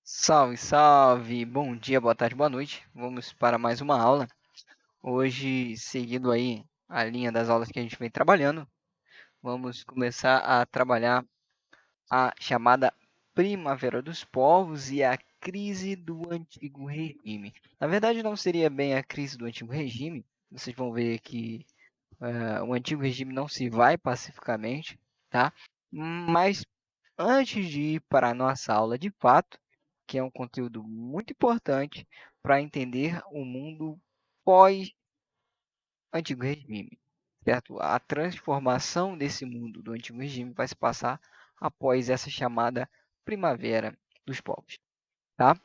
Salve, salve! Bom dia, boa tarde, boa noite. Vamos para mais uma aula. Hoje, seguindo aí a linha das aulas que a gente vem trabalhando, vamos começar a trabalhar a chamada Primavera dos Povos e a crise do Antigo Regime. Na verdade, não seria bem a crise do Antigo Regime. Vocês vão ver que o Antigo Regime não se vai pacificamente, tá? Mas antes de ir para a nossa aula de fato, que é um conteúdo muito importante para entender o mundo pós-antigo regime, certo? A transformação desse mundo do antigo regime vai se passar após essa chamada Primavera dos Povos, tá?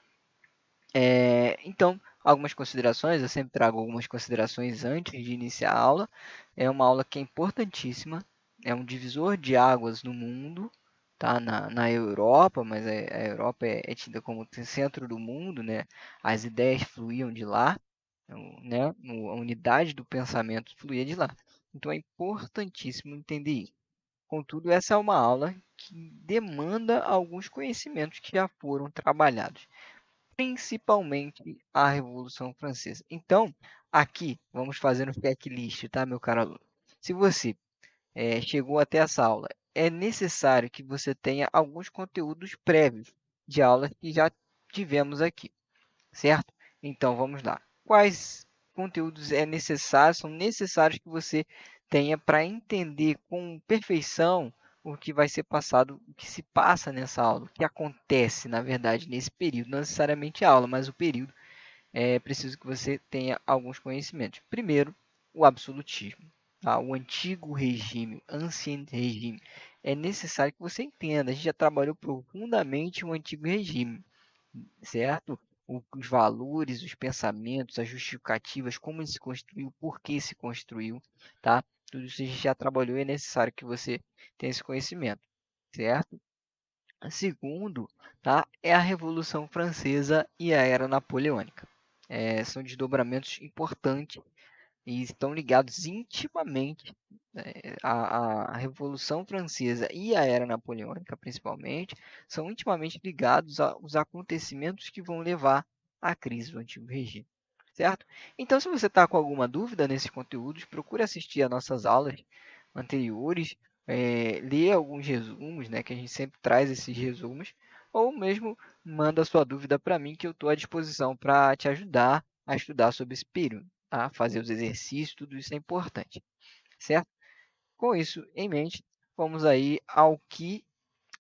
Então, algumas considerações, eu sempre trago algumas considerações antes de iniciar a aula. É uma aula que é importantíssima, é um divisor de águas no mundo, tá? Na Europa, mas a Europa é tida como o centro do mundo, né? As ideias fluíam de lá, né? A unidade do pensamento fluía de lá. Então, é importantíssimo entender isso. Contudo, essa é uma aula que demanda alguns conhecimentos que já foram trabalhados, principalmente a Revolução Francesa. Então, aqui vamos fazer um checklist, tá, meu caro aluno? Se você chegou até essa aula, é necessário que você tenha alguns conteúdos prévios de aulas que já tivemos aqui, certo? Então, vamos lá. Quais conteúdos são necessários que você tenha para entender com perfeição o que vai ser passado, o que se passa nessa aula, o que acontece, na verdade, nesse período, não necessariamente a aula, mas o período, é preciso que você tenha alguns conhecimentos. Primeiro, o absolutismo, tá? O antigo regime, o ancient regime. É necessário que você entenda, a gente já trabalhou profundamente o antigo regime, certo? Os valores, os pensamentos, as justificativas, como ele se construiu, por que se construiu, tá? Tudo isso a gente já trabalhou e é necessário que você tenha esse conhecimento, certo? Segundo, tá? É a Revolução Francesa e a Era Napoleônica. São desdobramentos importantes e estão ligados intimamente, a Revolução Francesa e a Era Napoleônica, principalmente, são intimamente ligados aos acontecimentos que vão levar à crise do Antigo Regime, certo? Então, se você está com alguma dúvida nesses conteúdos, procure assistir às nossas aulas anteriores, ler alguns resumos, né, que a gente sempre traz esses resumos, ou mesmo manda sua dúvida para mim, que eu estou à disposição para te ajudar a estudar sobre esse período, tá? Fazer os exercícios, tudo isso é importante, certo? Com isso em mente, vamos aí ao que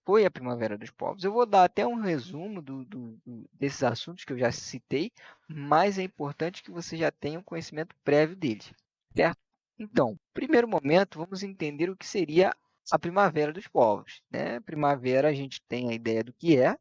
foi a Primavera dos Povos. Eu vou dar até um resumo desses assuntos que eu já citei, mas é importante que você já tenha um conhecimento prévio deles, certo? Então, primeiro momento, vamos entender o que seria a Primavera dos Povos, né? Primavera, a gente tem a ideia do que é,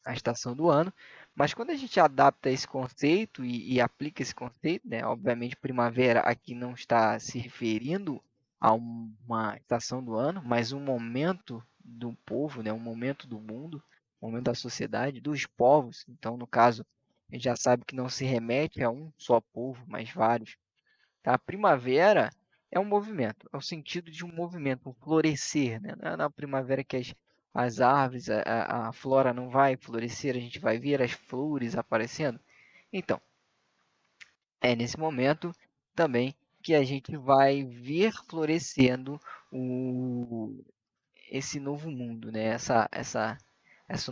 a estação do ano, mas quando a gente adapta esse conceito e aplica esse conceito, né, obviamente primavera aqui não está se referindo a uma estação do ano, mas um momento do povo, né, um momento do mundo, um momento da sociedade, dos povos. Então, no caso, a gente já sabe que não se remete a um só povo, mas vários. Tá? A primavera é um movimento, é o sentido de um movimento, um florescer, né? Não é na primavera que as árvores, a flora não vai florescer, a gente vai ver as flores aparecendo. Então, é nesse momento também que a gente vai ver florescendo o, esse novo mundo, né? Essa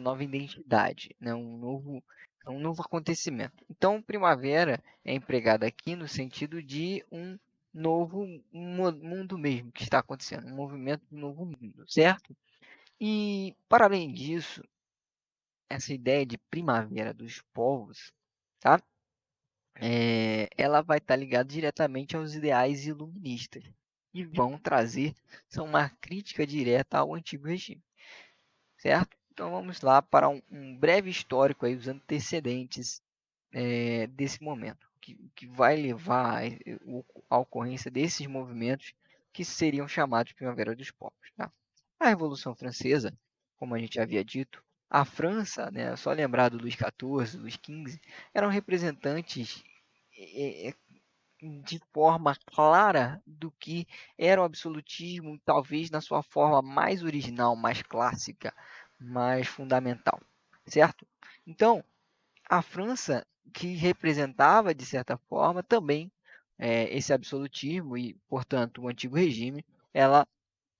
nova identidade, né? Um novo acontecimento. Então, primavera é empregada aqui no sentido de um novo mundo mesmo que está acontecendo, um movimento de um novo mundo, certo? E, para além disso, essa ideia de primavera dos povos, tá? Ela vai estar ligada diretamente aos ideais iluministas, que vão trazer, são uma crítica direta ao antigo regime, certo? Então vamos lá para um breve histórico aí, os antecedentes desse momento, que vai levar à ocorrência desses movimentos que seriam chamados de Primavera dos Povos. Tá? A Revolução Francesa, como a gente havia dito, a França, né, só lembrar do Luís XIV, Luís XV, eram representantes de forma clara do que era o absolutismo, talvez na sua forma mais original, mais clássica, mais fundamental, certo? Então, a França, que representava, de certa forma, também esse absolutismo e, portanto, o antigo regime, ela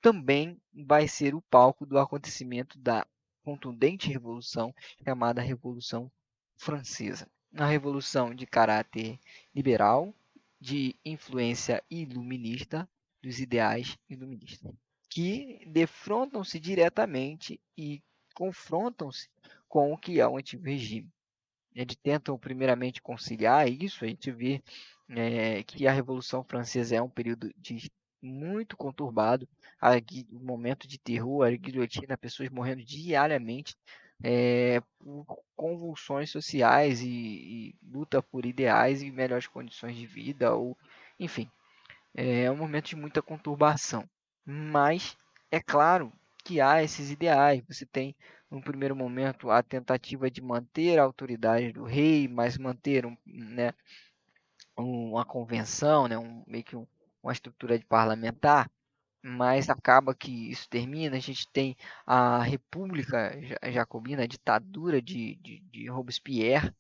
também vai ser o palco do acontecimento da contundente revolução chamada Revolução Francesa. Uma revolução de caráter liberal, de influência iluminista, dos ideais iluministas, que defrontam-se diretamente e confrontam-se com o que é o antigo regime. Eles tentam primeiramente conciliar isso, a gente vê que a Revolução Francesa é um período muito conturbado, um momento de terror, a guilhotina, pessoas morrendo diariamente por convulsões sociais e luta por ideais e melhores condições de vida, ou enfim, é um momento de muita conturbação. Mas é claro que há esses ideais. Você tem, no primeiro momento, a tentativa de manter a autoridade do rei, mas manter uma convenção, né, meio que uma estrutura de parlamentar, mas acaba que isso termina. A gente tem a República Jacobina, a ditadura de Robespierre,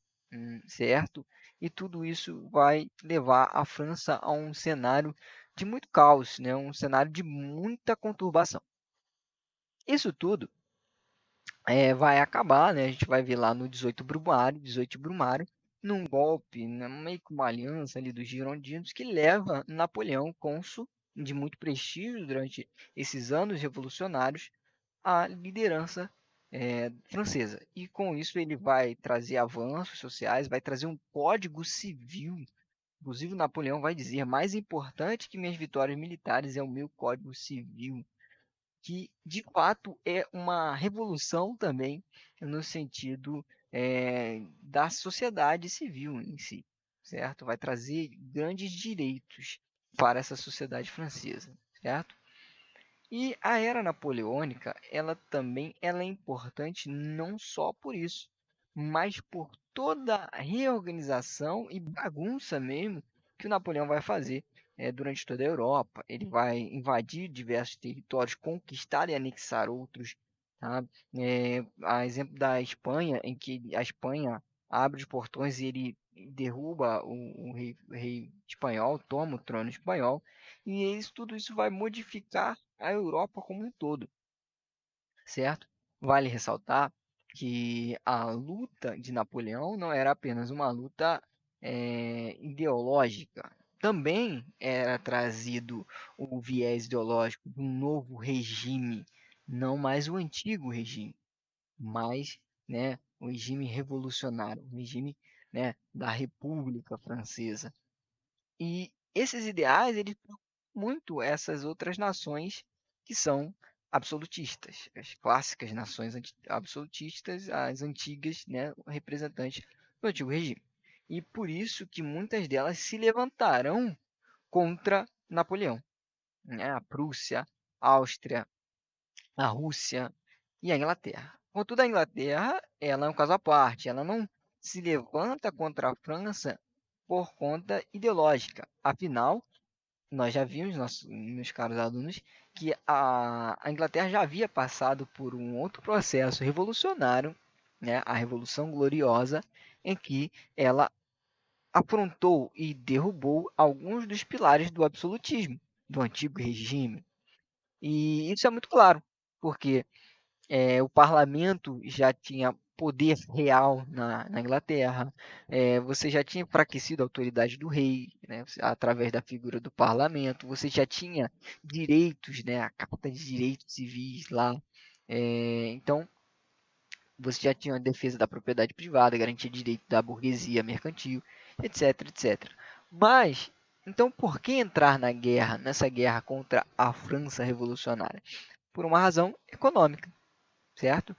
certo? E tudo isso vai levar a França a um cenário de muito caos, né? Um cenário de muita conturbação. Isso tudo vai acabar, né? A gente vai ver lá no 18 de Brumário, num golpe, né, meio que uma aliança ali dos girondinos que leva Napoleão, cônsul de muito prestígio durante esses anos revolucionários, à liderança francesa. E com isso ele vai trazer avanços sociais, vai trazer um código civil. Inclusive, Napoleão vai dizer: mais importante que minhas vitórias militares é o meu código civil, que de fato é uma revolução também no sentido da sociedade civil em si, certo? Vai trazer grandes direitos para essa sociedade francesa, certo? E a era napoleônica, ela é importante não só por isso, mas por toda a reorganização e bagunça mesmo que o Napoleão vai fazer durante toda a Europa. Ele vai invadir diversos territórios, conquistar e anexar outros. Tá? A exemplo da Espanha, em que a Espanha abre os portões e ele derruba o rei espanhol, toma o trono espanhol, e tudo isso vai modificar a Europa como um todo, certo? Vale ressaltar que a luta de Napoleão não era apenas uma luta ideológica, também era trazido o viés ideológico de um novo regime, não mais o antigo regime, mas o regime revolucionário, o regime da República Francesa. E esses ideais, eles preocupam muito essas outras nações que são absolutistas, as clássicas nações absolutistas, as antigas, né, representantes do antigo regime. E por isso que muitas delas se levantarão contra Napoleão, né? A Prússia, a Áustria, a Rússia e a Inglaterra. Contudo, a Inglaterra, ela é um caso à parte, ela não se levanta contra a França por conta ideológica. Afinal, nós já vimos, meus caros alunos, que a Inglaterra já havia passado por um outro processo revolucionário, né, a Revolução Gloriosa, em que ela afrontou e derrubou alguns dos pilares do absolutismo, do antigo regime. E isso é muito claro, porque o parlamento já tinha poder real na Inglaterra, você já tinha enfraquecido a autoridade do rei, né, através da figura do parlamento, você já tinha direitos, né, a Carta de Direitos Civis lá, então você já tinha a defesa da propriedade privada, garantia de direito da burguesia mercantil, etc, etc. Mas, então por que entrar nessa guerra contra a França revolucionária? Por uma razão econômica, certo?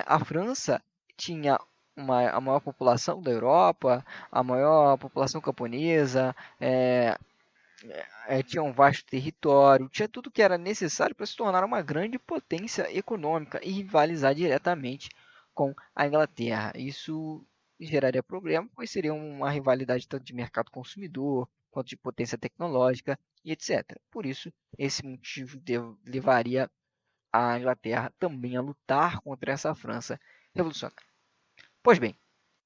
A França tinha a maior população da Europa, a maior população camponesa, tinha um vasto território, tinha tudo que era necessário para se tornar uma grande potência econômica e rivalizar diretamente com a Inglaterra. Isso geraria problema, pois seria uma rivalidade tanto de mercado consumidor quanto de potência tecnológica e etc. Por isso, esse motivo levaria a Inglaterra também a lutar contra essa França revolucionária. Pois bem,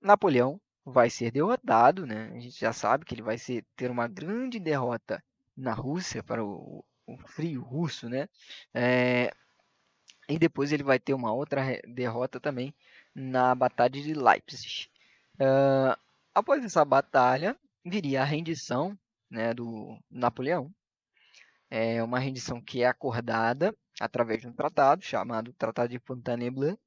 Napoleão vai ser derrotado, né? A gente já sabe que ele vai ter uma grande derrota na Rússia para o frio russo, né? É, e depois ele vai ter uma outra derrota também na Batalha de Leipzig. Ah, após essa batalha, viria a rendição, né, do Napoleão. É uma rendição que é acordada através de um tratado chamado Tratado de Fontainebleau,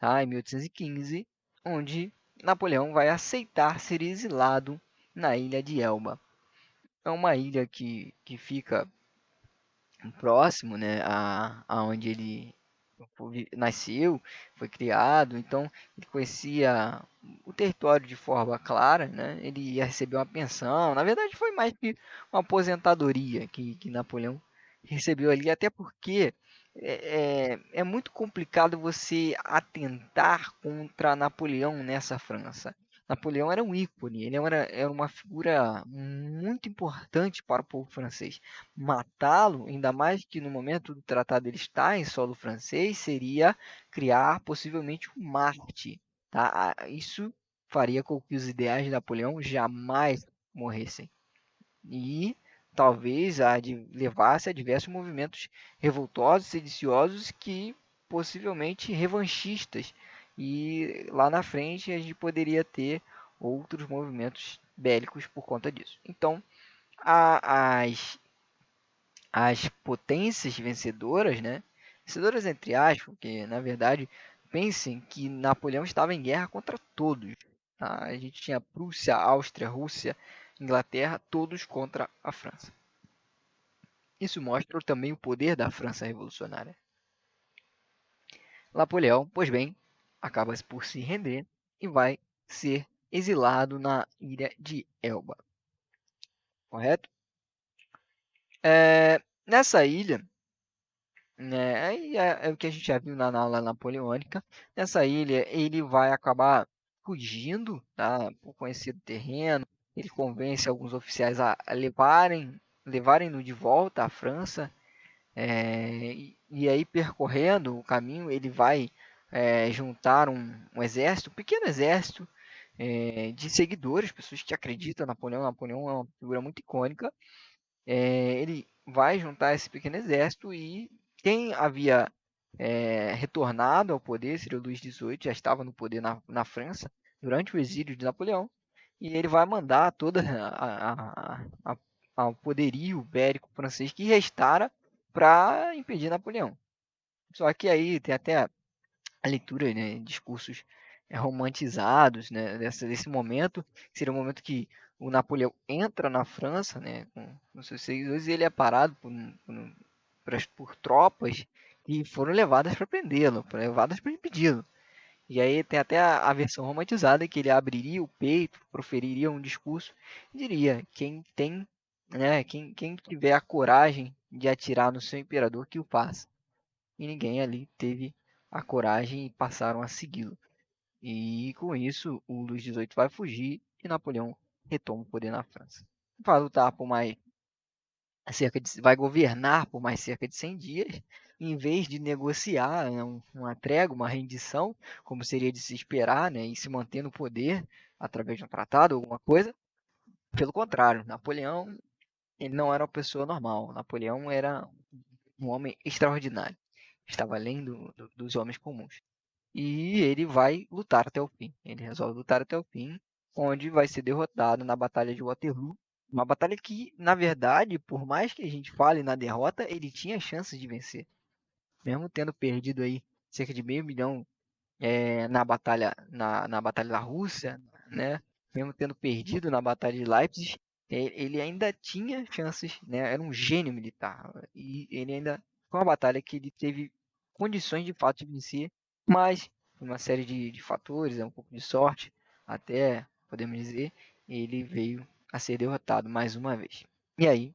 tá, em 1815, onde Napoleão vai aceitar ser exilado na ilha de Elba. É uma ilha que fica próximo, né, a onde ele nasceu, foi criado, então ele conhecia o território de forma clara, né? Ele ia receber uma pensão, na verdade foi mais que uma aposentadoria que Napoleão recebeu ali, até porque é muito complicado você atentar contra Napoleão nessa França. Napoleão era um ícone, ele era uma figura muito importante para o povo francês. Matá-lo, ainda mais que no momento do tratado ele está em solo francês, seria criar possivelmente um Marte. Tá? Isso faria com que os ideais de Napoleão jamais morressem. E talvez levasse a diversos movimentos revoltosos, sediciosos, que possivelmente revanchistas. E lá na frente a gente poderia ter outros movimentos bélicos por conta disso. Então, as potências vencedoras, né? Vencedoras entre aspas, porque na verdade pensem que Napoleão estava em guerra contra todos. Tá? A gente tinha Prússia, Áustria, Rússia, Inglaterra, todos contra a França. Isso mostra também o poder da França revolucionária. Napoleão, pois bem, acaba por se render e vai ser exilado na ilha de Elba, correto? Nessa ilha, né? Aí é o que a gente já viu na aula napoleônica. Nessa ilha, ele vai acabar fugindo, tá? Por conhecer o terreno. Ele convence alguns oficiais a levarem-no de volta à França. E aí, percorrendo o caminho, ele vai juntar um exército, um pequeno exército, de seguidores, pessoas que acreditam em Napoleão. Napoleão é uma figura muito icônica. Ele vai juntar esse pequeno exército e quem havia retornado ao poder seria o Luís XVIII, já estava no poder na França durante o exílio de Napoleão, e ele vai mandar toda ao poderio ibérico francês que restara para impedir Napoleão. Só que aí tem até a leitura, né, discursos romantizados, né, desse momento, que seria o momento que o Napoleão entra na França, né, com seus seguidores, e ele é parado por tropas que foram levadas para prendê-lo, levadas para impedi-lo. E aí tem até a versão romantizada que ele abriria o peito, proferiria um discurso e diria: quem tem, né, quem tiver a coragem de atirar no seu imperador, que o faça. E ninguém ali teve a coragem e passaram a segui-lo. E com isso, o Luís XVIII vai fugir e Napoleão retoma o poder na França. Vai lutar por mais vai governar por mais cerca de 100 dias, em vez de negociar, né, uma trégua, uma rendição, como seria de se esperar, né, e se manter no poder através de um tratado, alguma coisa. Pelo contrário, Napoleão ele não era uma pessoa normal. Napoleão era um homem extraordinário. Estava além dos homens comuns. E ele vai lutar até o fim. Ele resolve lutar até o fim, onde vai ser derrotado na Batalha de Waterloo. Uma batalha que, na verdade, por mais que a gente fale na derrota, ele tinha chances de vencer. Mesmo tendo perdido aí cerca de meio milhão na batalha da Rússia, né? Mesmo tendo perdido na batalha de Leipzig, ele ainda tinha chances, né? Era um gênio militar e ele ainda foi uma batalha que ele teve condições de fato de vencer, mas uma série de fatores, um pouco de sorte, até podemos dizer, ele veio a ser derrotado mais uma vez. E aí,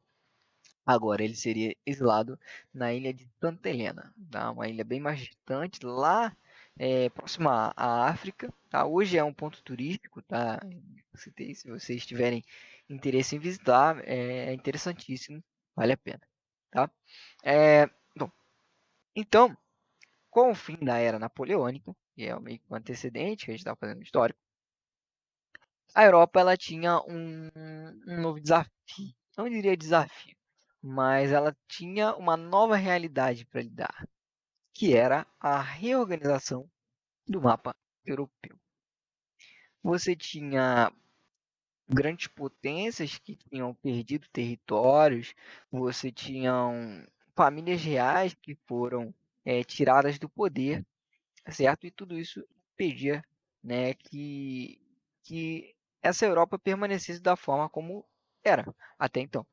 agora ele seria exilado na ilha de Santa Helena, tá? Uma ilha bem mais distante, lá próxima à África. Tá? Hoje é um ponto turístico, tá? Se vocês tiverem interesse em visitar, é interessantíssimo, vale a pena. Tá? Bom, então, com o fim da era napoleônica, que é meio que um antecedente que a gente está fazendo histórico, a Europa ela tinha um novo desafio. Não diria desafio, mas ela tinha uma nova realidade para lidar, que era a reorganização do mapa europeu. Você tinha grandes potências que tinham perdido territórios, você tinha famílias reais que foram tiradas do poder, certo? E tudo isso impedia, né, que essa Europa permanecesse da forma como era até então.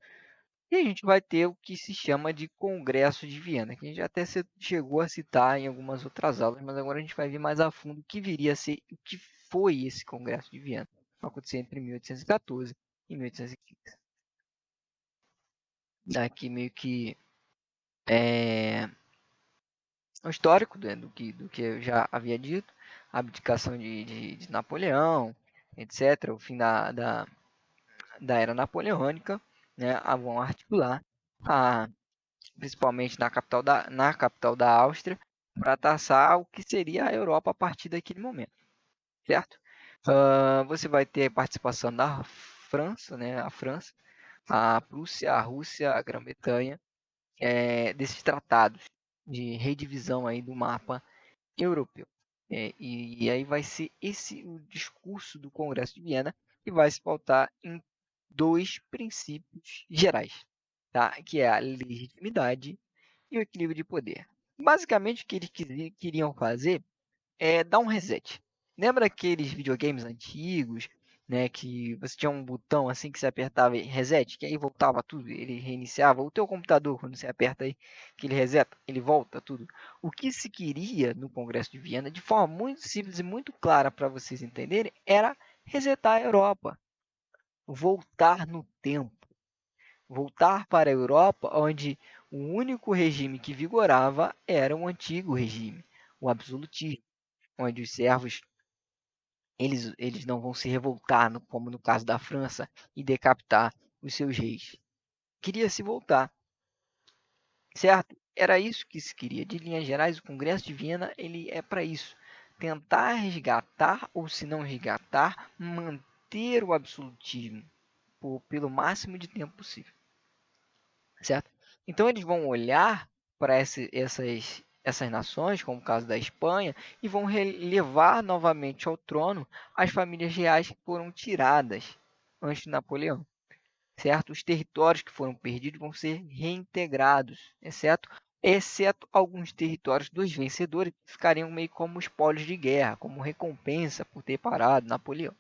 E a gente vai ter o que se chama de Congresso de Viena, que a gente até chegou a citar em algumas outras aulas, mas agora a gente vai ver mais a fundo o que viria a ser, o que foi esse Congresso de Viena. Vai acontecer entre 1814 e 1815. Daqui meio que é, um histórico, né, do que eu já havia dito, a abdicação de Napoleão, etc., o fim da era napoleônica, né, vão articular a principalmente na capital da Áustria, para traçar o que seria a Europa a partir daquele momento, certo? Você vai ter a participação da França, né, a Prússia, a Rússia, a Grã-Bretanha, desses tratados de redivisão aí do mapa europeu. E aí vai ser esse o discurso do Congresso de Viena, que vai se pautar em dois princípios gerais, tá? Que é a legitimidade e o equilíbrio de poder. Basicamente, o que eles queriam fazer é dar um reset. Lembra aqueles videogames antigos, né, que você tinha um botão assim que você apertava e reset, que aí voltava tudo, ele reiniciava. O teu computador, quando você aperta aí, que ele reseta, ele volta tudo. O que se queria no Congresso de Viena, de forma muito simples e muito clara para vocês entenderem, era resetar a Europa, voltar no tempo, voltar para a Europa, onde o único regime que vigorava era o antigo regime, o absolutismo, onde os servos eles não vão se revoltar, como no caso da França, e decapitar os seus reis. Queria se voltar, certo? Era isso que se queria. De linhas gerais, o Congresso de Viena ele é para isso, tentar resgatar ou, se não resgatar, manter o absolutismo pelo máximo de tempo possível, certo? Então eles vão olhar para essas nações, como o caso da Espanha, e vão levar novamente ao trono as famílias reais que foram tiradas antes de Napoleão, certo? Os territórios que foram perdidos vão ser reintegrados, exceto alguns territórios dos vencedores que ficariam meio como espólios de guerra, como recompensa por ter parado Napoleão.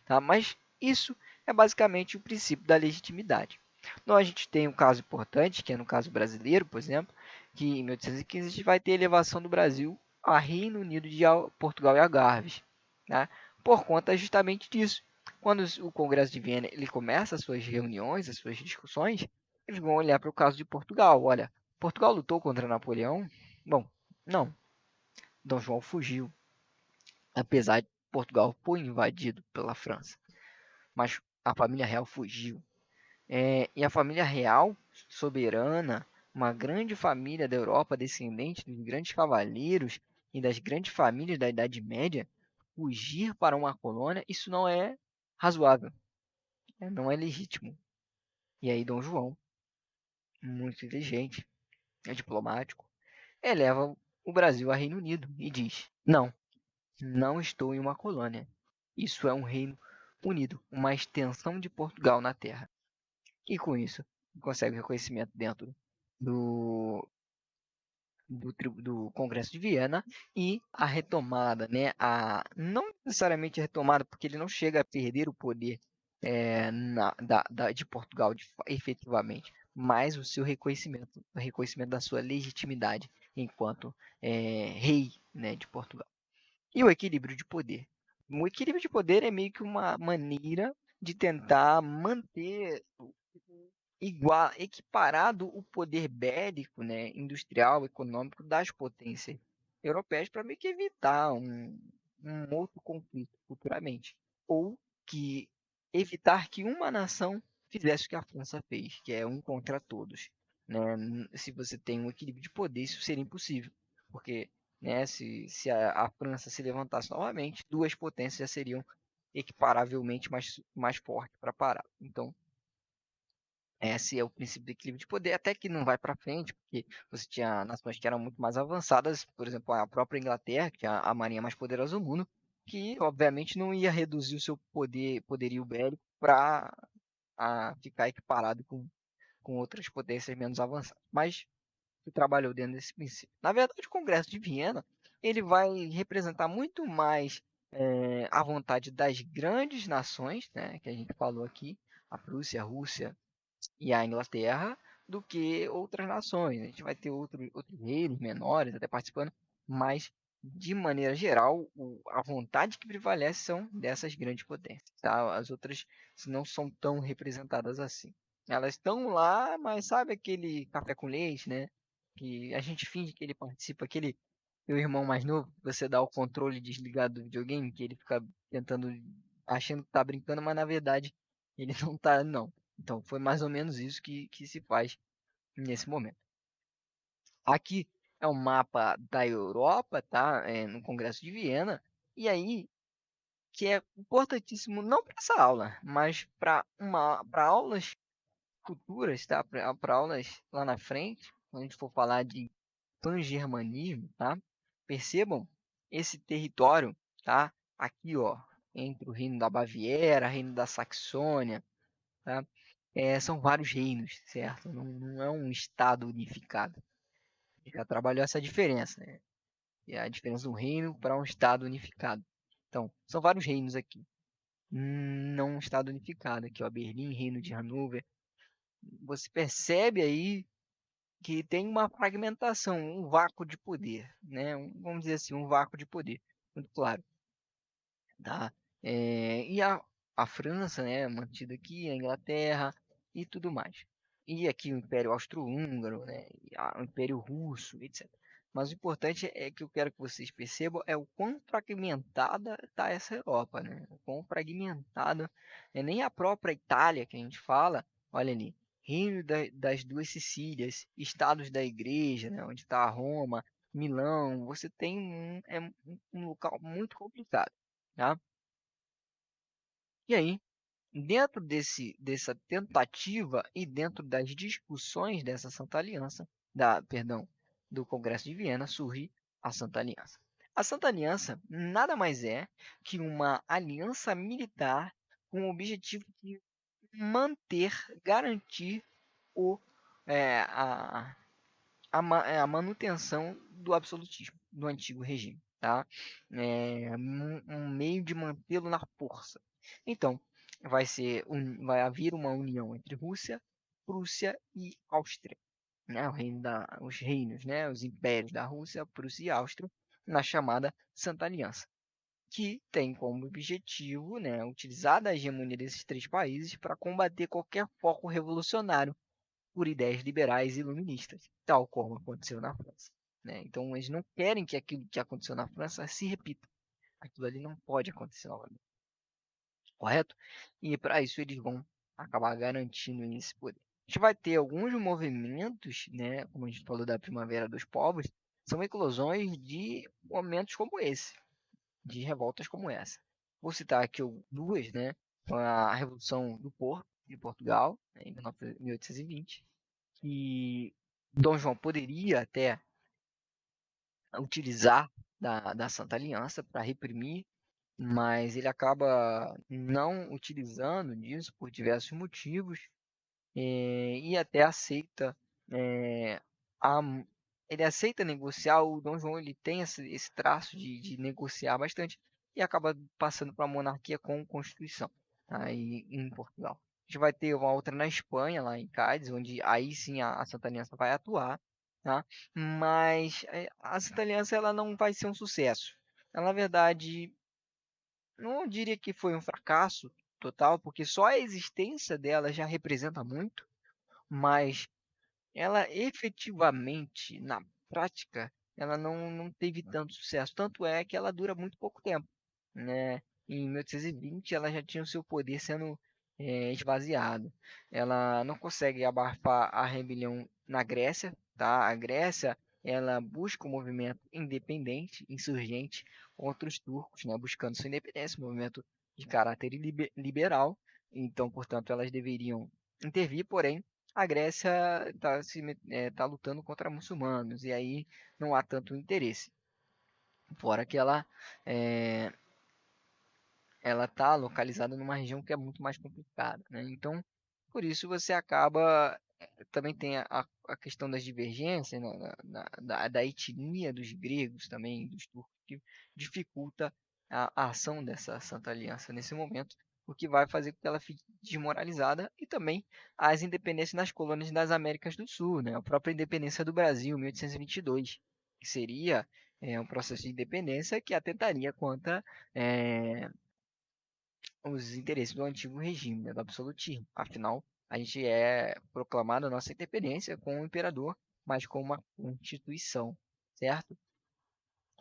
Tá? Mas isso é basicamente o princípio da legitimidade. Então a gente tem um caso importante, que é no caso brasileiro, por exemplo, que em 1815 a gente vai ter a elevação do Brasil a Reino Unido de Portugal e Algarves, tá? Por conta justamente disso. Quando o Congresso de Viena ele começa as suas reuniões, as suas discussões, eles vão olhar para o caso de Portugal. Olha, Portugal lutou contra Napoleão? Bom, não. Dom João fugiu, apesar de Portugal foi invadido pela França, mas a família real fugiu. E a família real soberana, uma grande família da Europa, descendente dos grandes cavaleiros e das grandes famílias da Idade Média, fugir para uma colônia, isso não é razoável, né? Não é legítimo. E aí Dom João, muito inteligente, é diplomático, eleva o Brasil a Reino Unido e diz: não, não estou em uma colônia. Isso é um reino unido, uma extensão de Portugal na Terra. E com isso, consegue reconhecimento dentro do, do Congresso de Viena e a retomada, né? Não necessariamente a retomada, porque ele não chega a perder o poder de Portugal efetivamente, mas o reconhecimento da sua legitimidade enquanto rei, né, de Portugal. E o equilíbrio de poder. O equilíbrio de poder é meio que uma maneira de tentar manter igual, equiparado o poder bélico, né, industrial, econômico das potências europeias para meio que evitar um outro conflito futuramente. Ou que evitar que uma nação fizesse o que a França fez, que é um contra todos. Né? Se você tem um equilíbrio de poder, isso seria impossível, porque né? Se a França se levantasse novamente, duas potências já seriam equiparavelmente mais fortes para parar. Então, esse é o princípio do equilíbrio de poder, até que não vai para frente, porque você tinha nações que eram muito mais avançadas, por exemplo, a própria Inglaterra, que é a marinha mais poderosa do mundo, que obviamente não ia reduzir o seu poderio bélico para ficar equiparado com outras potências menos avançadas. Mas que trabalhou dentro desse princípio. Na verdade, o Congresso de Viena ele vai representar muito mais a vontade das grandes nações, né, que a gente falou aqui, a Prússia, a Rússia, e a Inglaterra do que outras nações. A gente vai ter outros reinos menores até participando, mas de maneira geral, a vontade que prevalece são dessas grandes potências. Tá? As outras não são tão representadas assim. Elas estão lá, mas sabe aquele café com leite, né? Que a gente finge que ele participa, aquele teu irmão mais novo, você dá o controle desligado do videogame, que ele fica tentando, achando que tá brincando, mas na verdade ele não tá, não. Então, foi mais ou menos isso que se faz nesse momento. Aqui é um mapa da Europa, tá? No Congresso de Viena. E aí, que é importantíssimo não para essa aula, mas para aulas futuras, tá? Para aulas lá na frente, quando a gente for falar de pan-germanismo, tá? Percebam esse território, tá? Aqui, ó, entre o Reino da Baviera, Reino da Saxônia, tá? São vários reinos, certo? Não é um estado unificado. Já trabalhou essa diferença, né? E a diferença do reino para um estado unificado. Então, são vários reinos aqui. Não um estado unificado. Aqui, ó, Berlim, Reino de Hanover. Você percebe aí que tem uma fragmentação, um vácuo de poder, né? Vamos dizer assim, um vácuo de poder. Muito claro. Tá? E a França, né, mantida aqui, a Inglaterra e tudo mais. E aqui o Império Austro-Húngaro, né, e o Império Russo, etc. Mas o importante é que eu quero que vocês percebam é o quão fragmentada está essa Europa, né? O quão fragmentada é nem a própria Itália que a gente fala, olha ali, Reino das Duas Sicílias, Estados da Igreja, né, onde está Roma, Milão, você tem um local muito complicado. Tá? E aí, dentro dessa tentativa e dentro das discussões dessa Santa Aliança, perdão, do Congresso de Viena, surge a Santa Aliança. A Santa Aliança nada mais é que uma aliança militar com o objetivo de manter, garantir o, é, a manutenção do absolutismo do antigo regime, tá? Um meio de mantê-lo na força. Então, vai haver uma união entre Rússia, Prússia e Áustria, né? Os reinos, né? Os impérios da Rússia, Prússia e Áustria, na chamada Santa Aliança, que tem como objetivo, né, utilizar a hegemonia desses três países para combater qualquer foco revolucionário por ideias liberais e iluministas, tal como aconteceu na França. Né? Então, eles não querem que aquilo que aconteceu na França se repita. Aquilo ali não pode acontecer novamente, correto? E para isso eles vão acabar garantindo esse poder. A gente vai ter alguns movimentos, né, como a gente falou da Primavera dos Povos, são eclosões de momentos como esse, de revoltas como essa. Vou citar aqui duas, né? A Revolução do Porto, de Portugal, em 1820, que Dom João poderia até utilizar da Santa Aliança para reprimir, mas ele acaba não utilizando disso por diversos motivos e até aceita é, a, ele aceita negociar. O Dom João ele tem esse traço de negociar bastante e acaba passando para a monarquia com Constituição aí em Portugal. A gente vai ter uma outra na Espanha, lá em Cádiz, onde aí sim a Santa Aliança vai atuar, tá? Mas a Santa Aliança ela não vai ser um sucesso. Ela, na verdade, não diria que foi um fracasso total, porque só a existência dela já representa muito, mas ela efetivamente, na prática, ela não teve tanto sucesso. Tanto é que ela dura muito pouco tempo, né? Em 1820, ela já tinha o seu poder sendo esvaziado. Ela não consegue abafar a rebelião na Grécia, tá? A Grécia ela busca um movimento independente, insurgente contra os turcos, né, buscando sua independência, um movimento de caráter liberal. Então, portanto, elas deveriam intervir, porém, a Grécia está lutando contra muçulmanos, e aí não há tanto interesse. Fora que ela está localizada numa região que é muito mais complicada, né? Então, por isso você acaba também tem a questão das divergências, né, da etnia dos gregos também, dos turcos, que dificulta a ação dessa Santa Aliança nesse momento, o que vai fazer com que ela fique desmoralizada e também as independências nas colônias das Américas do Sul, né? A própria independência do Brasil, 1822, que seria um processo de independência que atentaria contra é, os interesses do antigo regime, né, do absolutismo. Afinal, a gente é proclamado a nossa independência com o imperador, mas com uma constituição, certo?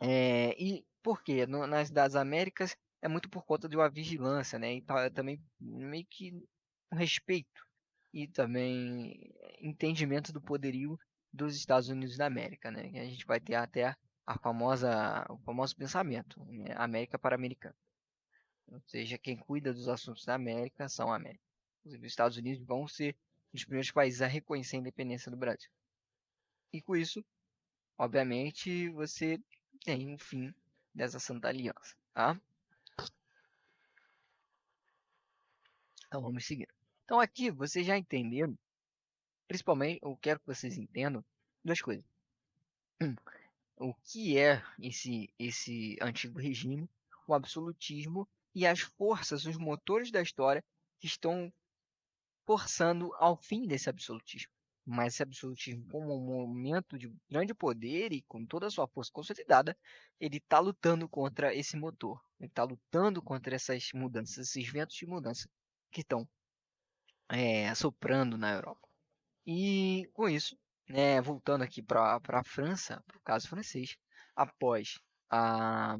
E por quê? Nas das Américas é muito por conta de uma vigilância, né? E também meio que um respeito e também entendimento do poderio dos Estados Unidos da América, né? Que a gente vai ter até o famoso pensamento, né? América para americano. Ou seja, quem cuida dos assuntos da América são a América. Inclusive, os Estados Unidos vão ser os primeiros países a reconhecer a independência do Brasil. E com isso, obviamente, você tem o fim dessa Santa Aliança, tá? Então vamos seguir. Então aqui vocês já entenderam, principalmente, eu quero que vocês entendam duas coisas. Um, o que é esse antigo regime, o absolutismo e as forças, os motores da história que estão forçando ao fim desse absolutismo. Mas esse absolutismo, como um momento de grande poder e com toda a sua força consolidada, ele está lutando contra esse motor. Ele está lutando contra essas mudanças, esses ventos de mudança que estão soprando na Europa. E com isso, né, voltando aqui para a França, para o caso francês, após a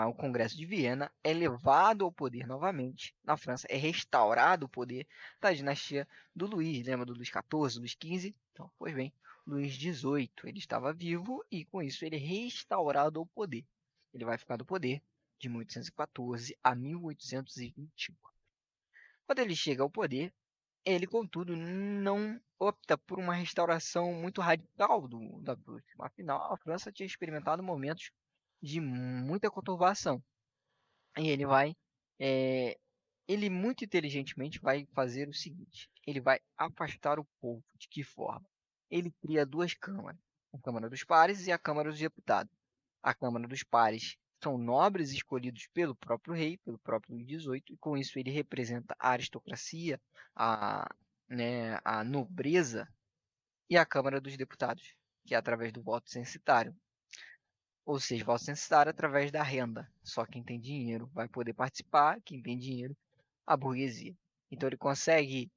o Congresso de Viena é levado ao poder novamente na França, é restaurado o poder da dinastia do Luís, lembra do Luís XIV, Luís XV? Então, pois bem, Luís XVIII, ele estava vivo e com isso ele é restaurado ao poder. Ele vai ficar do poder de 1814 a 1821. Quando ele chega ao poder, ele, contudo, não opta por uma restauração muito radical da Prússia. Afinal, a França tinha experimentado momentos de muita conturbação. E é, ele muito inteligentemente vai fazer o seguinte: ele vai afastar o povo. De que forma? Ele cria duas câmaras, a Câmara dos Pares e a Câmara dos Deputados. A Câmara dos Pares são nobres escolhidos pelo próprio rei, pelo próprio Luís XVIII, e com isso ele representa a aristocracia, a nobreza, e a Câmara dos Deputados, que é através do voto censitário. Ou seja, voto censitário através da renda. Só quem tem dinheiro vai poder participar, quem tem dinheiro, a burguesia. Então ele consegue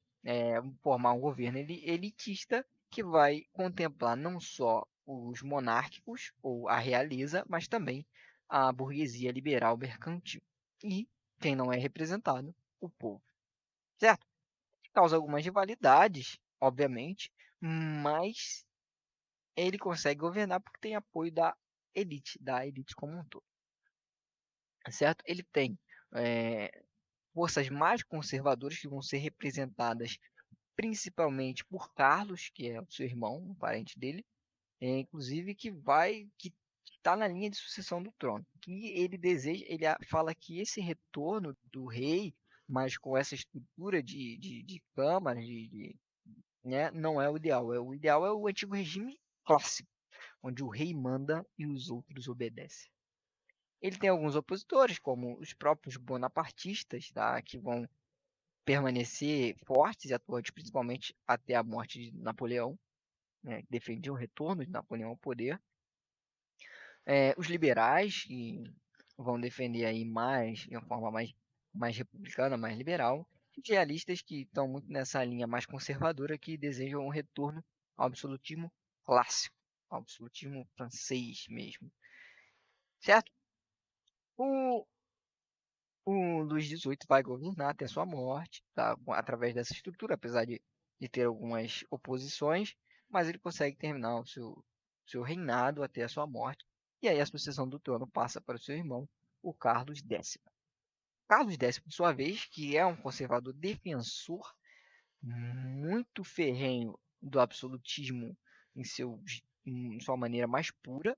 formar um governo elitista que vai contemplar não só os monárquicos ou a realeza, mas também a burguesia liberal mercantil. E quem não é representado, o povo. Certo? Causa algumas rivalidades, obviamente, mas ele consegue governar porque tem apoio da elite como um todo. Certo? Ele tem forças mais conservadoras que vão ser representadas principalmente por Carlos, que é o seu irmão, um parente dele, inclusive que está na linha de sucessão do trono. Que ele deseja, fala que esse retorno do rei, mas com essa estrutura de câmara, né, não é o ideal. O ideal é o antigo regime clássico, onde o rei manda e os outros obedecem. Ele tem alguns opositores, como os próprios bonapartistas, tá, que vão permanecer fortes e atuantes, principalmente até a morte de Napoleão, né, que defendiam o retorno de Napoleão ao poder. Os liberais, que vão defender aí mais, de uma forma mais republicana, mais liberal. E idealistas, que estão muito nessa linha mais conservadora, que desejam um retorno ao absolutismo clássico, ao absolutismo francês mesmo. Certo? O, o Luís XVIII vai governar até sua morte, tá? Através dessa estrutura, apesar de ter algumas oposições, mas ele consegue terminar seu reinado até a sua morte, e aí a sucessão do trono passa para o seu irmão, o Carlos X. Carlos X, por sua vez, que é um conservador defensor muito ferrenho do absolutismo em sua maneira mais pura,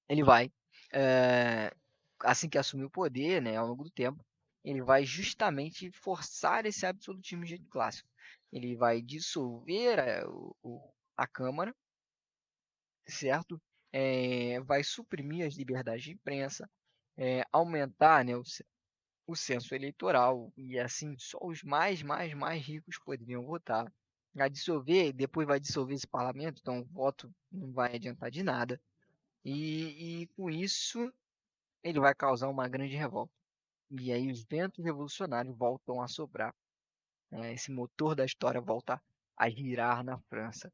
ele vai, eh, assim que assumir o poder, né, ao longo do tempo, ele vai justamente forçar esse absolutismo de jeito clássico. Ele vai dissolver a Câmara, certo? Vai suprimir as liberdades de imprensa, aumentar, né, o censo eleitoral e assim só os mais ricos poderiam votar. Vai dissolver, depois vai dissolver esse parlamento, então o voto não vai adiantar de nada. E com isso ele vai causar uma grande revolta. E aí os ventos revolucionários voltam a soprar. Né? Esse motor da história volta a girar na França.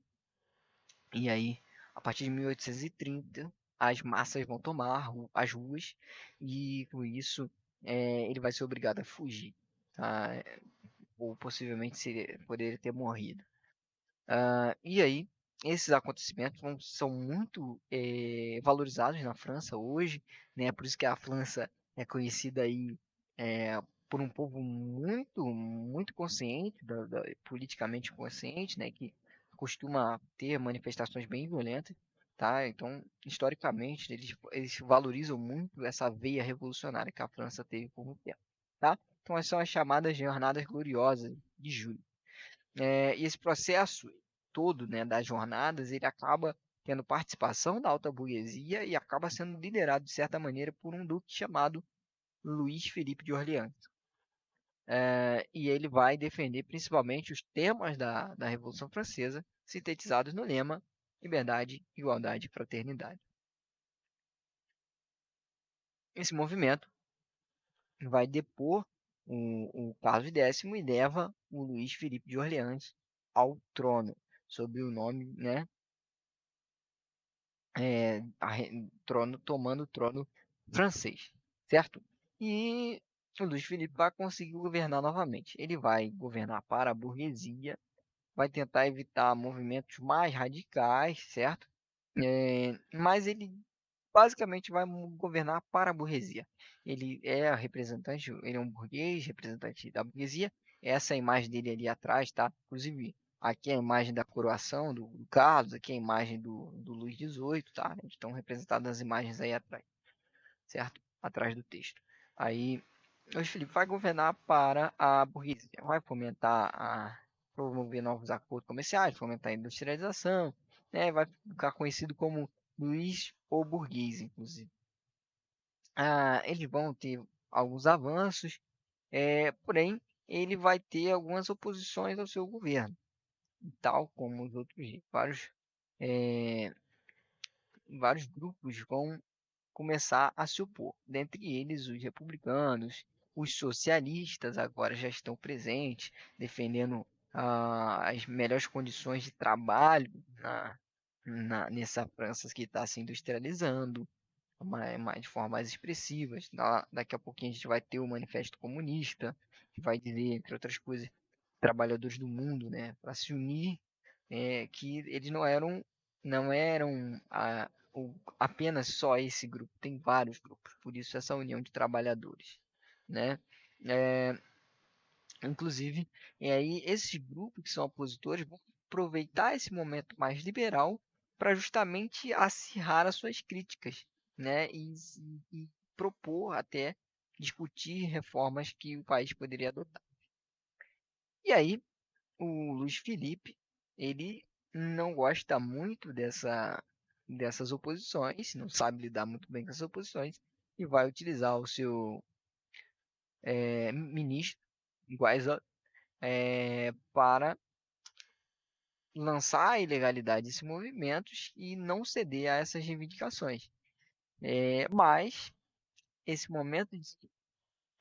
E aí, a partir de 1830, as massas vão tomar as ruas e com isso ele vai ser obrigado a fugir, tá? Ou possivelmente poderia ter morrido. E aí, esses acontecimentos são muito valorizados na França hoje, né? Por isso que a França é conhecida aí por um povo muito consciente, politicamente consciente, né? Que costuma ter manifestações bem violentas, tá? Então, historicamente, eles valorizam muito essa veia revolucionária que a França teve por muito tempo, tá? Então, essas são as chamadas Jornadas Gloriosas de Julho. E esse processo todo, né, das jornadas, ele acaba tendo participação da alta burguesia e acaba sendo liderado, de certa maneira, por um duque chamado Luís Felipe de Orleans. E ele vai defender principalmente os temas da Revolução Francesa, sintetizados no lema Liberdade, Igualdade e Fraternidade. Esse movimento vai depor o Carlos X e leva o Luís Felipe de Orleans ao trono, sob o nome, né, tomando o trono francês, certo? E o Luís Felipe vai conseguir governar novamente. Ele vai governar para a burguesia, vai tentar evitar movimentos mais radicais, certo? Mas ele basicamente vai governar para a burguesia. Ele é representante, ele é um burguês, representante da burguesia. Essa é a imagem dele ali atrás, tá? Inclusive, aqui é a imagem da coroação do Carlos, aqui é a imagem do Luís XVIII, tá? Estão representadas as imagens aí atrás, certo? Atrás do texto. Aí, Luís Felipe vai governar para a burguesia, vai promover novos acordos comerciais, fomentar a industrialização, né? Vai ficar conhecido como Luís o Burguês, inclusive. Eles vão ter alguns avanços, porém ele vai ter algumas oposições ao seu governo, tal como os outros é, vários grupos vão começar a se opor. Dentre eles, os republicanos, os socialistas agora já estão presentes, defendendo as melhores condições de trabalho nessa França que está se industrializando de forma mais expressiva. Daqui a pouquinho a gente vai ter o Manifesto Comunista, que vai dizer, entre outras coisas, trabalhadores do mundo, né, para se unir, que eles não eram apenas só esse grupo, tem vários grupos, por isso essa união de trabalhadores, né? É, Inclusive, e aí esses grupos que são opositores vão aproveitar esse momento mais liberal para justamente acirrar as suas críticas, né? E propor até discutir reformas que o país poderia adotar. E aí, o Luiz Felipe, ele não gosta muito dessas oposições, não sabe lidar muito bem com essas oposições, e vai utilizar o seu ministro, Guaiza, para lançar a ilegalidade desses movimentos e não ceder a essas reivindicações. Mas esse momento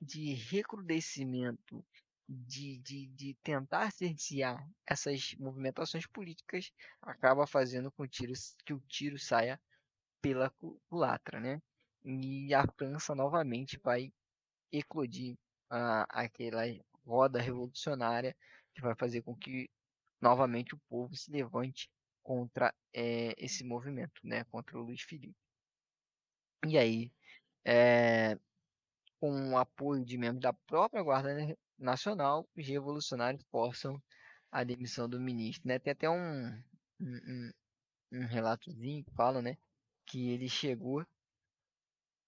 de recrudescimento, de tentar cercear essas movimentações políticas, acaba fazendo com que o tiro saia pela culatra, né? E a França novamente vai eclodir aquela roda revolucionária que vai fazer com que novamente o povo se levante contra esse movimento, né, contra o Luiz Filipe. E aí, é, com o apoio de membros da própria Guarda Nacional, os revolucionários forçam a demissão do ministro, né? Tem até um, um relatozinho que fala, né, que ele chegou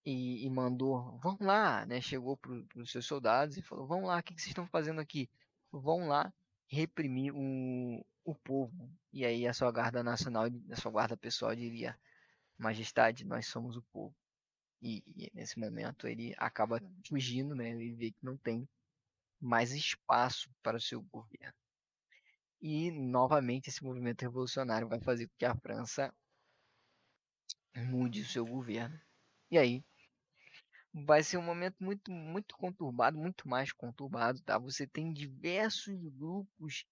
e mandou, vão lá, né? Chegou para os seus soldados e falou, vão lá, o que vocês estão fazendo aqui? Vão lá reprimir o povo. E aí a sua guarda nacional, a sua guarda pessoal diria, Majestade, nós somos o povo. E nesse momento ele acaba fugindo, né? Ele vê que não tem mais espaço para o seu governo. E novamente esse movimento revolucionário vai fazer com que a França mude o seu governo. E aí vai ser um momento muito conturbado, muito mais conturbado, tá? Você tem diversos grupos,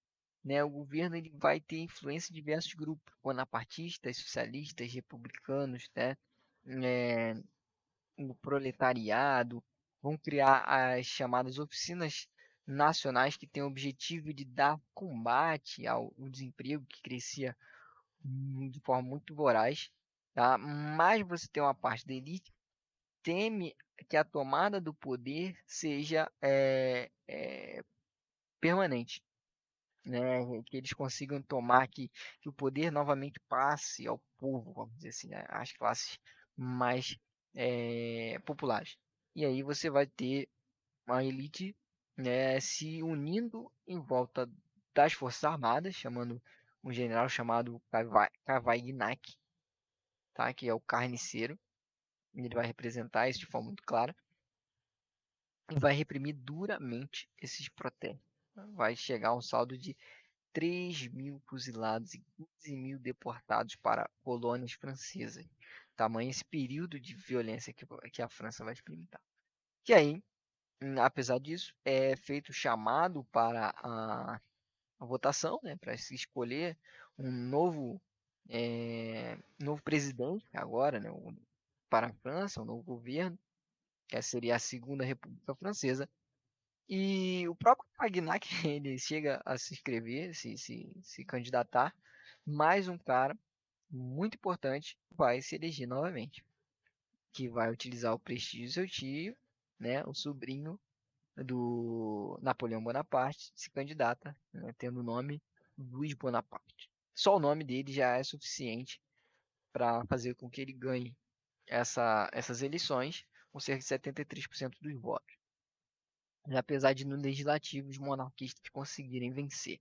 né? O governo ele vai ter influência em diversos grupos, bonapartistas, socialistas, republicanos, né? É, o proletariado, vão criar as chamadas oficinas nacionais que têm o objetivo de dar combate ao desemprego que crescia de forma muito voraz, tá? Mas você tem uma parte da elite teme que a tomada do poder seja permanente, né? Que eles consigam tomar, que o poder novamente passe ao povo, vamos dizer assim, né? Às classes mais populares. E aí você vai ter uma elite, né, se unindo em volta das Forças Armadas, chamando um general chamado Cavaignac, tá? Que é o carniceiro. Ele vai representar isso de forma muito clara e vai reprimir duramente esses protestos. Vai chegar a um saldo de 3.000 fuzilados e 15.000 deportados para colônias francesas. Tamanho esse período de violência que a França vai experimentar. E aí, apesar disso, é feito o chamado para a votação, né, para se escolher um novo presidente agora, né, para a França, um novo governo, que seria a Segunda República Francesa. E o próprio Cavaignac, ele chega a se inscrever, se candidatar, mais um cara muito importante vai se eleger novamente, que vai utilizar o prestígio do seu tio, né, o sobrinho do Napoleão Bonaparte, se candidata, né, tendo o nome Luiz Bonaparte. Só o nome dele já é suficiente para fazer com que ele ganhe essas eleições com cerca de 73% dos votos, apesar de no legislativo os monarquistas conseguirem vencer.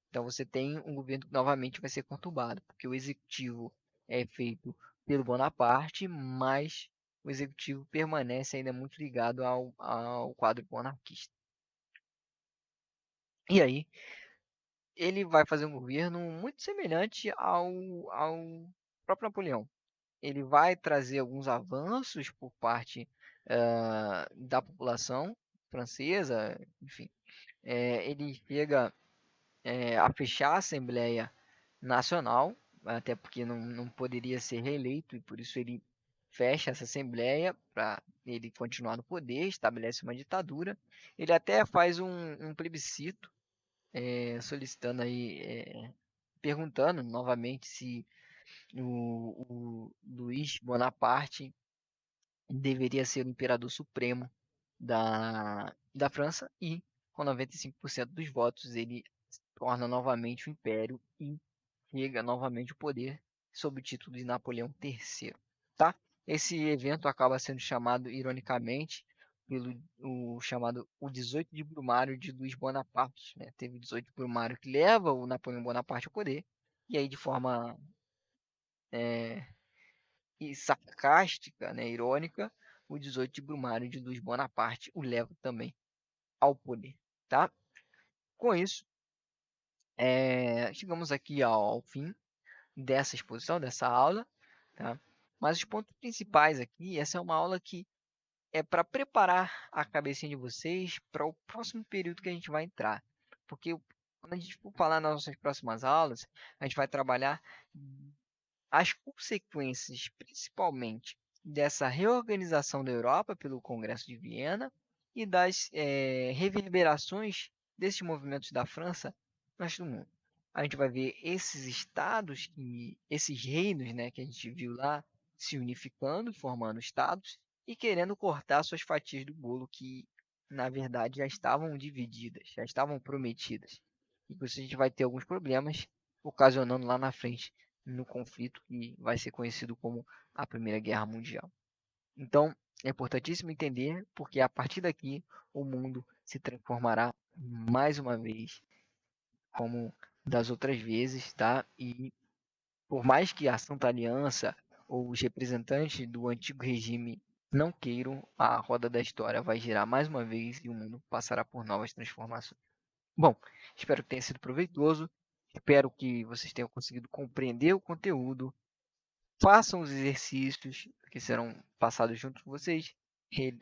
Então você tem um governo que novamente vai ser conturbado, porque o executivo é feito pelo Bonaparte, mas o executivo permanece ainda muito ligado ao quadro monarquista. E aí, ele vai fazer um governo muito semelhante ao próprio Napoleão. Ele vai trazer alguns avanços por parte da população francesa, enfim. Ele chega a fechar a Assembleia Nacional, até porque não poderia ser reeleito, e por isso ele fecha essa Assembleia para ele continuar no poder, estabelece uma ditadura. Ele até faz um plebiscito solicitando aí, perguntando novamente se o Luiz Bonaparte deveria ser o imperador supremo da França e com 95% dos votos ele torna novamente o império e chega novamente o poder sob o título de Napoleão III, tá? Esse evento acaba sendo chamado, ironicamente, pelo o chamado o 18 de Brumário de Luiz Bonaparte, né? Teve o 18 de Brumário que leva o Napoleão Bonaparte ao poder, e aí de forma sarcástica, né, irônica, o 18 de Brumário de Luiz Bonaparte o leva também ao poder, tá? Com isso, chegamos aqui ao fim dessa exposição, dessa aula, tá? Mas os pontos principais aqui, essa é uma aula que é para preparar a cabecinha de vocês para o próximo período que a gente vai entrar. Porque quando a gente for falar nas nossas próximas aulas, a gente vai trabalhar as consequências, principalmente, dessa reorganização da Europa pelo Congresso de Viena e das reverberações desses movimentos da França no resto do mundo. a gente vai ver esses estados, esses reinos, né, que a gente viu lá, se unificando, formando estados e querendo cortar suas fatias do bolo que, na verdade, já estavam divididas, já estavam prometidas. E por isso a gente vai ter alguns problemas, ocasionando lá na frente no conflito que vai ser conhecido como a Primeira Guerra Mundial. Então, é importantíssimo entender, porque a partir daqui o mundo se transformará mais uma vez como das outras vezes, tá? E por mais que a Santa Aliança ou os representantes do antigo regime não queiram, a roda da história vai girar mais uma vez e o mundo passará por novas transformações. Bom, espero que tenha sido proveitoso. Espero que vocês tenham conseguido compreender o conteúdo. Façam os exercícios que serão passados junto com vocês.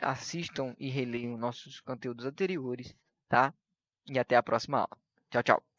Assistam e releiam nossos conteúdos anteriores, tá? E até a próxima aula. Tchau, tchau.